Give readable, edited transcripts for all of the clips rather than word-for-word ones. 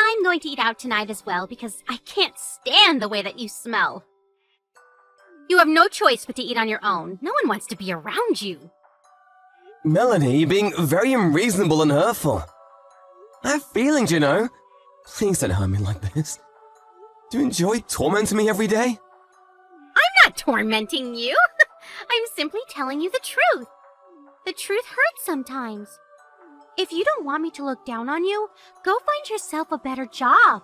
I'm going to eat out tonight as well because I can't stand the way that you smell. You have no choice but to eat on your own. No one wants to be around you. Melanie, you're being very unreasonable and hurtful. I have feelings, you know. Please don't hurt me like this. Do you enjoy tormenting me every day? I'm not tormenting you. I'm simply telling you the truth. The truth hurts sometimes. If you don't want me to look down on you, go find yourself a better job.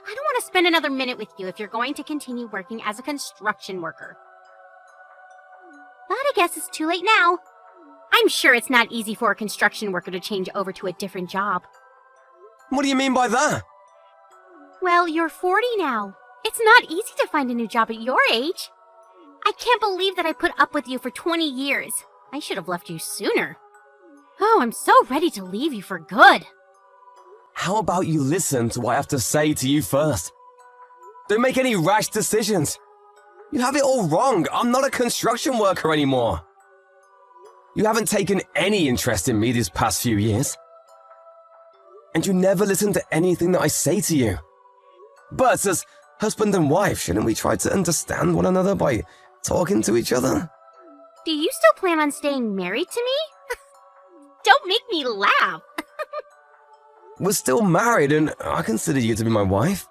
I don't want to spend another minute with you if you're going to continue working as a construction worker. But I guess it's too late now. I'm sure it's not easy for a construction worker to change over to a different job. What do you mean by that? Well, you're 40 now. It's not easy to find a new job at your age. I can't believe that I put up with you for 20 years. I should have left you sooner. Oh, I'm so ready to leave you for good. How about you listen to what I have to say to you first? Don't make any rash decisions. You have it all wrong. I'm not a construction worker anymore. You haven't taken any interest in me these past few years. And you never listen to anything that I say to you. But as husband and wife, shouldn't we try to understand one another by talking to each other? Do you still plan on staying married to me? Don't make me laugh. We're still married and I consider you to be my wife.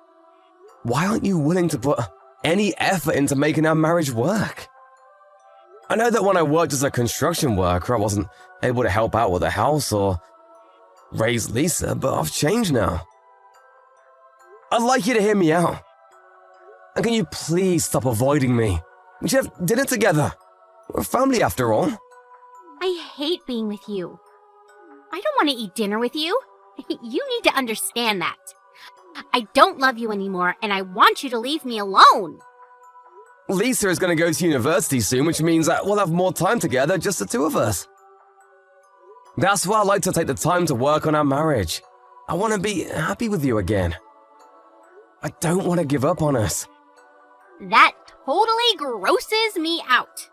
Why aren't you willing to put any effort into making our marriage work? I know that when I worked as a construction worker, I wasn't able to help out with the house or raise Lisa, but I've changed now. I'd like you to hear me out. And can you please stop avoiding me? We should have dinner together. We're a family after all. I hate being with you. I don't want to eat dinner with you. You need to understand that. I don't love you anymore, and I want you to leave me alone. Lisa is going to go to university soon, which means that we'll have more time together, just the two of us. That's why I like to take the time to work on our marriage. I want to be happy with you again. I don't want to give up on us. That totally grosses me out.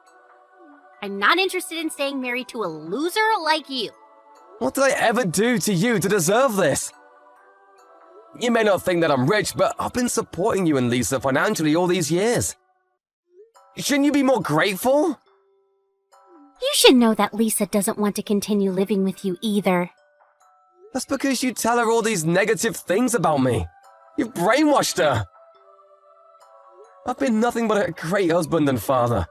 I'm not interested in staying married to a loser like you. What did I ever do to you to deserve this? You may not think that I'm rich, but I've been supporting you and Lisa financially all these years. Shouldn't you be more grateful? You should know that Lisa doesn't want to continue living with you either. That's because you tell her all these negative things about me. You've brainwashed her. I've been nothing but a great husband and father.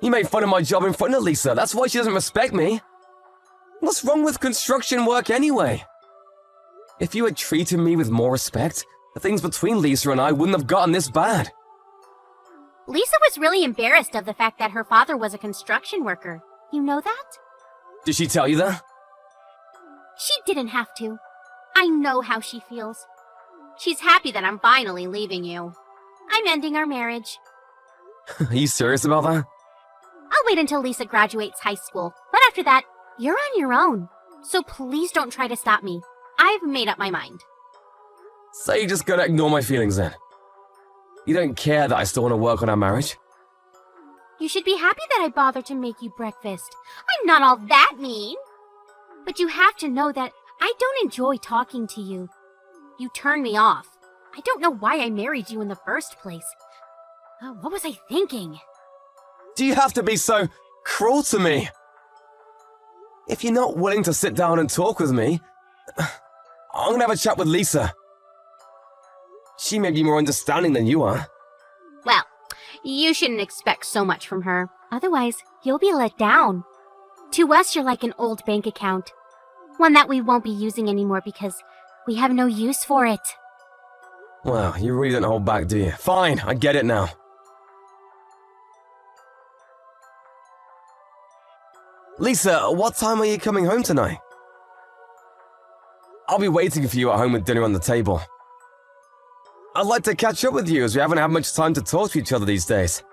You made fun of my job in front of Lisa. That's why she doesn't respect me. What's wrong with construction work anyway? If you had treated me with more respect, the things between Lisa and I wouldn't have gotten this bad. Lisa was really embarrassed of the fact that her father was a construction worker. You know that? Did she tell you that? She didn't have to. I know how she feels. She's happy that I'm finally leaving you. I'm ending our marriage. Are you serious about that? I'll wait until Lisa graduates high school, but after that, you're on your own. So please don't try to stop me. I've made up my mind. So you're just gonna ignore my feelings then? You don't care that I still want to work on our marriage? You should be happy that I bothered to make you breakfast. I'm not all that mean. But you have to know that I don't enjoy talking to you. You turn me off. I don't know why I married you in the first place. What was I thinking? Do you have to be so cruel to me? If you're not willing to sit down and talk with me, I'm gonna have a chat with Lisa. She may be more understanding than you are. Well, you shouldn't expect so much from her. Otherwise, you'll be let down. To us, you're like an old bank account. One that we won't be using anymore because we have no use for it. Well, you really don't hold back, do you? Fine, I get it now. Lisa, what time are you coming home tonight? I'll be waiting for you at home with dinner on the table. I'd like to catch up with you as we haven't had much time to talk to each other these days.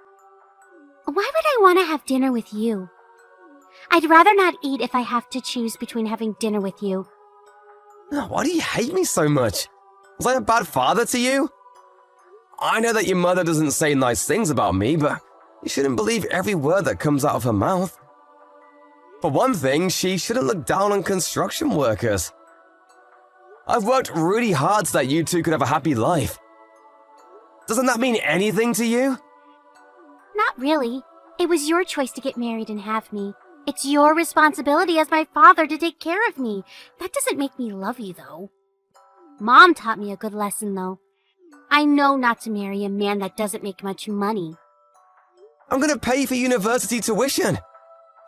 Why would I want to have dinner with you? I'd rather not eat if I have to choose between having dinner with you. Why do you hate me so much? Was I a bad father to you? I know that your mother doesn't say nice things about me, but you shouldn't believe every word that comes out of her mouth. For one thing, she shouldn't look down on construction workers. I've worked really hard so that you two could have a happy life. Doesn't that mean anything to you? Not really. It was your choice to get married and have me. It's your responsibility as my father to take care of me. That doesn't make me love you, though. Mom taught me a good lesson, though. I know not to marry a man that doesn't make much money. I'm gonna pay for university tuition.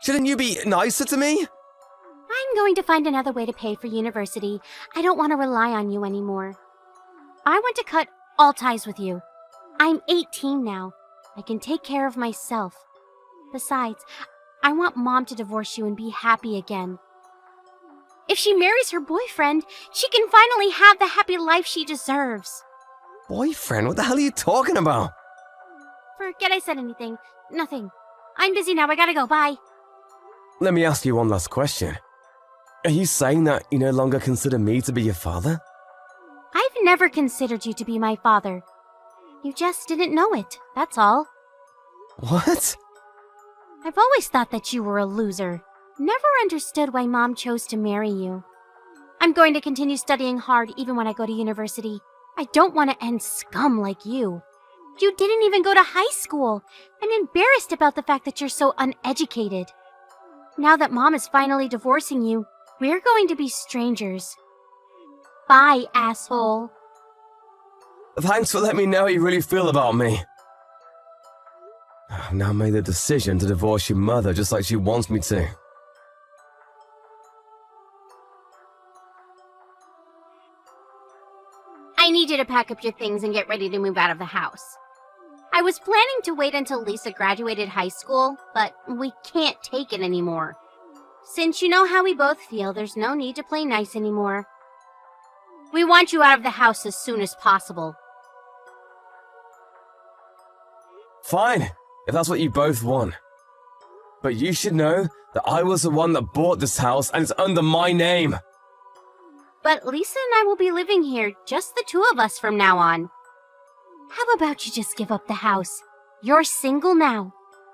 Shouldn't you be nicer to me? I'm going to find another way to pay for university. I don't want to rely on you anymore. I want to cut all ties with you. I'm 18 now. I can take care of myself. Besides, I want Mom to divorce you and be happy again. If she marries her boyfriend, she can finally have the happy life she deserves. Boyfriend? What the hell are you talking about? Forget I said anything. Nothing. I'm busy now. I gotta go. Bye. Let me ask you one last question. Are you saying that you no longer consider me to be your father? I've never considered you to be my father. You just didn't know it, that's all. What? I've always thought that you were a loser. Never understood why Mom chose to marry you. I'm going to continue studying hard even when I go to university. I don't want to end scum like you. You didn't even go to high school. I'm embarrassed about the fact that you're so uneducated. Now that Mom is finally divorcing you, we're going to be strangers. Bye, asshole. Thanks for letting me know how you really feel about me. I've now made the decision to divorce your mother just like she wants me to. I need you to pack up your things and get ready to move out of the house. I was planning to wait until Lisa graduated high school, but we can't take it anymore. Since you know how we both feel, there's no need to play nice anymore. We want you out of the house as soon as possible. Fine, if that's what you both want. But you should know that I was the one that bought this house and it's under my name. But Lisa and I will be living here, just the two of us from now on. How about you just give up the house? You're single now.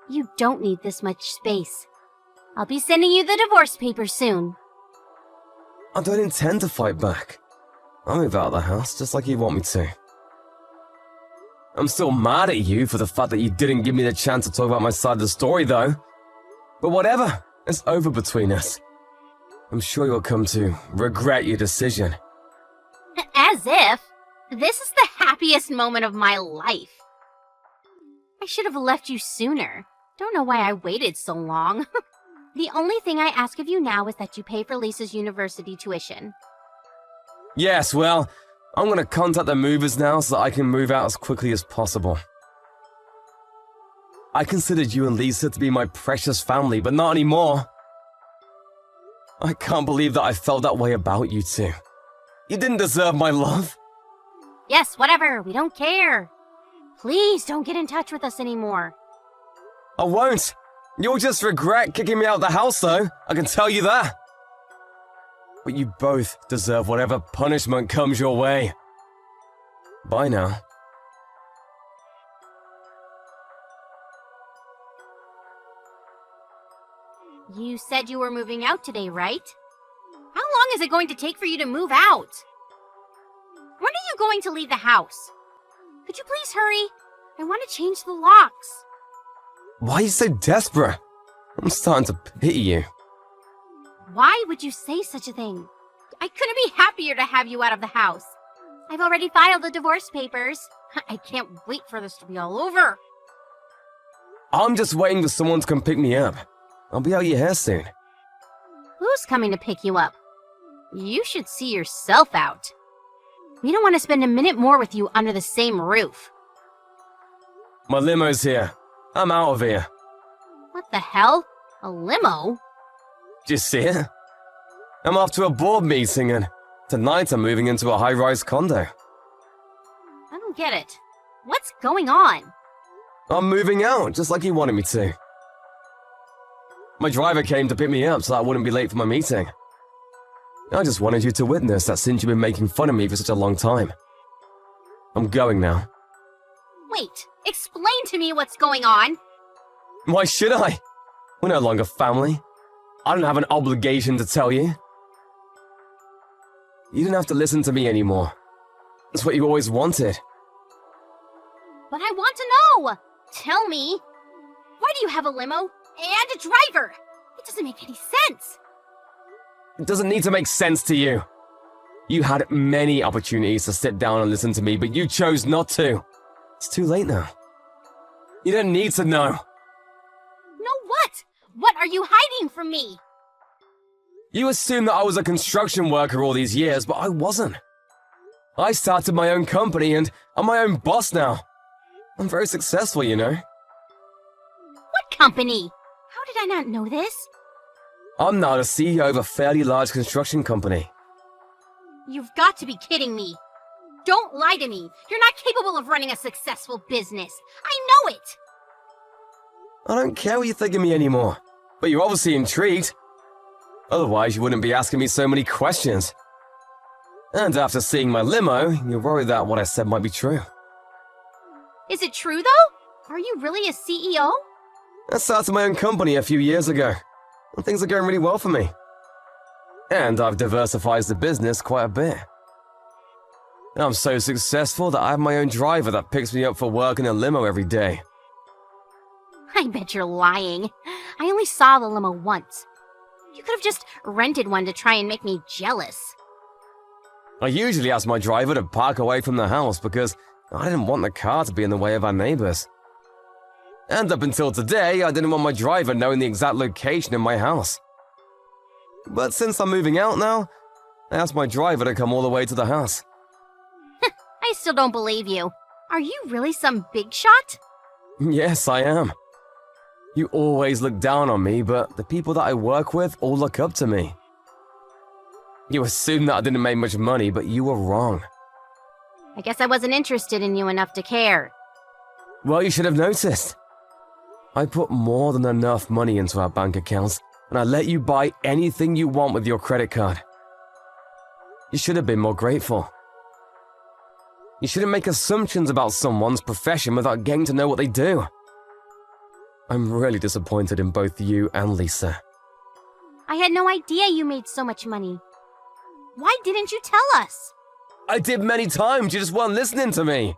You don't need this much space. I'll be sending you the divorce papers soon. I don't intend to fight back. I'll move out of the house just like you want me to. I'm still mad at you for the fact that you didn't give me the chance to talk about my side of the story, though. But whatever, it's over between us. I'm sure you'll come to regret your decision. As if. This is the happiest moment of my life. I should have left you sooner. Don't know why I waited so long. The only thing I ask of you now is that you pay for Lisa's university tuition. Yes, well, I'm gonna contact the movers now so that I can move out as quickly as possible. I considered you and Lisa to be my precious family, but not anymore. I can't believe that I felt that way about you two. You didn't deserve my love. Yes, whatever. We don't care. Please don't get in touch with us anymore. I won't. You'll just regret kicking me out of the house, though. I can tell you that. But you both deserve whatever punishment comes your way. Bye now. You said you were moving out today, right? How long is it going to take for you to move out? When are you going to leave the house? Could you please hurry? I want to change the locks. Why are you so desperate? I'm starting to pity you. Why would you say such a thing? I couldn't be happier to have you out of the house. I've already filed the divorce papers. I can't wait for this to be all over. I'm just waiting for someone to come pick me up. I'll be out your hair soon. Who's coming to pick you up? You should see yourself out. We don't want to spend a minute more with you under the same roof. My limo's here. I'm out of here. What the hell? A limo? Do you see it? I'm off to a board meeting and tonight I'm moving into a high-rise condo. I don't get it. What's going on? I'm moving out, just like you wanted me to. My driver came to pick me up so I wouldn't be late for my meeting. I just wanted you to witness that since you've been making fun of me for such a long time. I'm going now. Wait, explain to me what's going on. Why should I? We're no longer family. I don't have an obligation to tell you. You didn't have to listen to me anymore. That's what you always wanted. But I want to know! Tell me! Why do you have a limo and a driver? It doesn't make any sense. It doesn't need to make sense to you. You had many opportunities to sit down and listen to me, but you chose not to. It's too late now. You don't need to know. No what? What are you hiding from me? You assumed that I was a construction worker all these years, but I wasn't. I started my own company and I'm my own boss now. I'm very successful, you know. What company? How did I not know this? I'm now the CEO of a fairly large construction company. You've got to be kidding me. Don't lie to me. You're not capable of running a successful business. I know it. I don't care what you think of me anymore, but you're obviously intrigued. Otherwise, you wouldn't be asking me so many questions. And after seeing my limo, you're worried that what I said might be true. Is it true, though? Are you really a CEO? I started my own company a few years ago, and things are going really well for me. And I've diversified the business quite a bit. I'm so successful that I have my own driver that picks me up for work in a limo every day. I bet you're lying. I only saw the limo once. You could have just rented one to try and make me jealous. I usually ask my driver to park away from the house because I didn't want the car to be in the way of our neighbors. And up until today, I didn't want my driver knowing the exact location of my house. But since I'm moving out now, I asked my driver to come all the way to the house. I still don't believe you. Are you really some big shot? Yes, I am. You always look down on me, but the people that I work with all look up to me. You assumed that I didn't make much money, but you were wrong. I guess I wasn't interested in you enough to care. Well, you should have noticed. I put more than enough money into our bank accounts, and I let you buy anything you want with your credit card. You should have been more grateful. You shouldn't make assumptions about someone's profession without getting to know what they do. I'm really disappointed in both you and Lisa. I had no idea you made so much money. Why didn't you tell us? I did many times, you just weren't listening to me.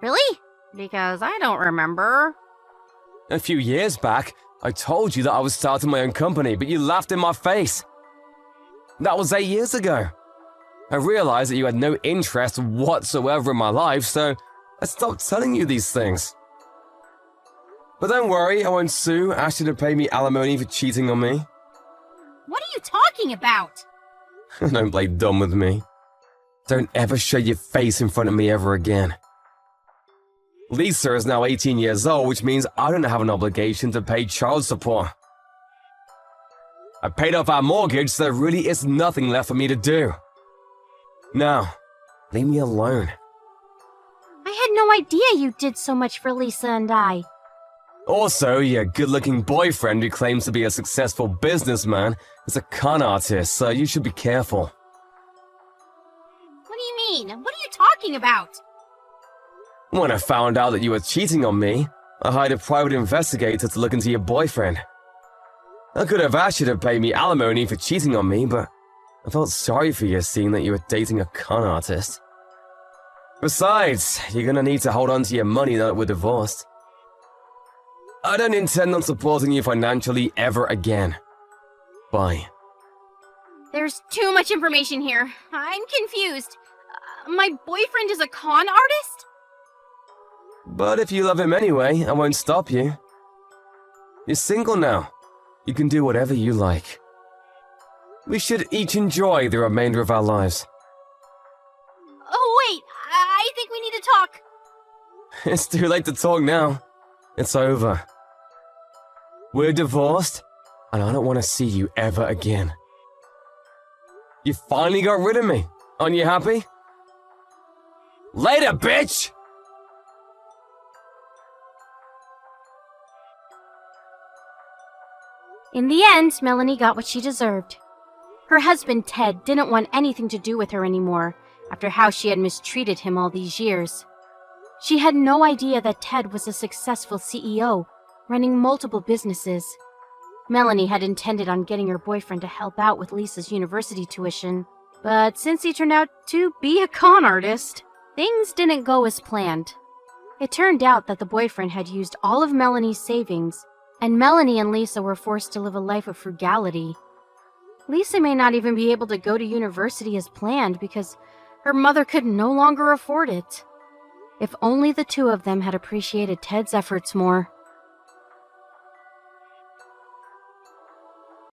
Really? Because I don't remember. A few years back, I told you that I was starting my own company, but you laughed in my face. That was 8 years ago. I realized that you had no interest whatsoever in my life, so I stopped telling you these things. But don't worry, I won't sue, ask you to pay me alimony for cheating on me. What are you talking about? Don't play dumb with me. Don't ever show your face in front of me ever again. Lisa is now 18 years old, which means I don't have an obligation to pay child support. I paid off our mortgage, so there really is nothing left for me to do. Now, leave me alone. I had no idea you did so much for Lisa and I. Also, your good-looking boyfriend who claims to be a successful businessman is a con artist, so you should be careful. What do you mean? What are you talking about? When I found out that you were cheating on me, I hired a private investigator to look into your boyfriend. I could have asked you to pay me alimony for cheating on me, but I felt sorry for you seeing that you were dating a con artist. Besides, you're gonna need to hold on to your money now that we're divorced. I don't intend on supporting you financially ever again. Bye. There's too much information here. I'm confused. My boyfriend is a con artist? But if you love him anyway, I won't stop you. You're single now. You can do whatever you like. We should each enjoy the remainder of our lives. Oh, wait. I think we need to talk. It's too late to talk now. It's over. We're divorced, and I don't want to see you ever again. You finally got rid of me. Aren't you happy? Later, bitch! In the end, Melanie got what she deserved. Her husband, Ted, didn't want anything to do with her anymore after how she had mistreated him all these years. She had no idea that Ted was a successful CEO, running multiple businesses. Melanie had intended on getting her boyfriend to help out with Lisa's university tuition, But since he turned out to be a con artist, things didn't go as planned. It turned out that the boyfriend had used all of Melanie's savings, and Melanie and Lisa were forced to live a life of frugality. Lisa may not even be able to go to university as planned because her mother could no longer afford it. If only the two of them had appreciated Ted's efforts more.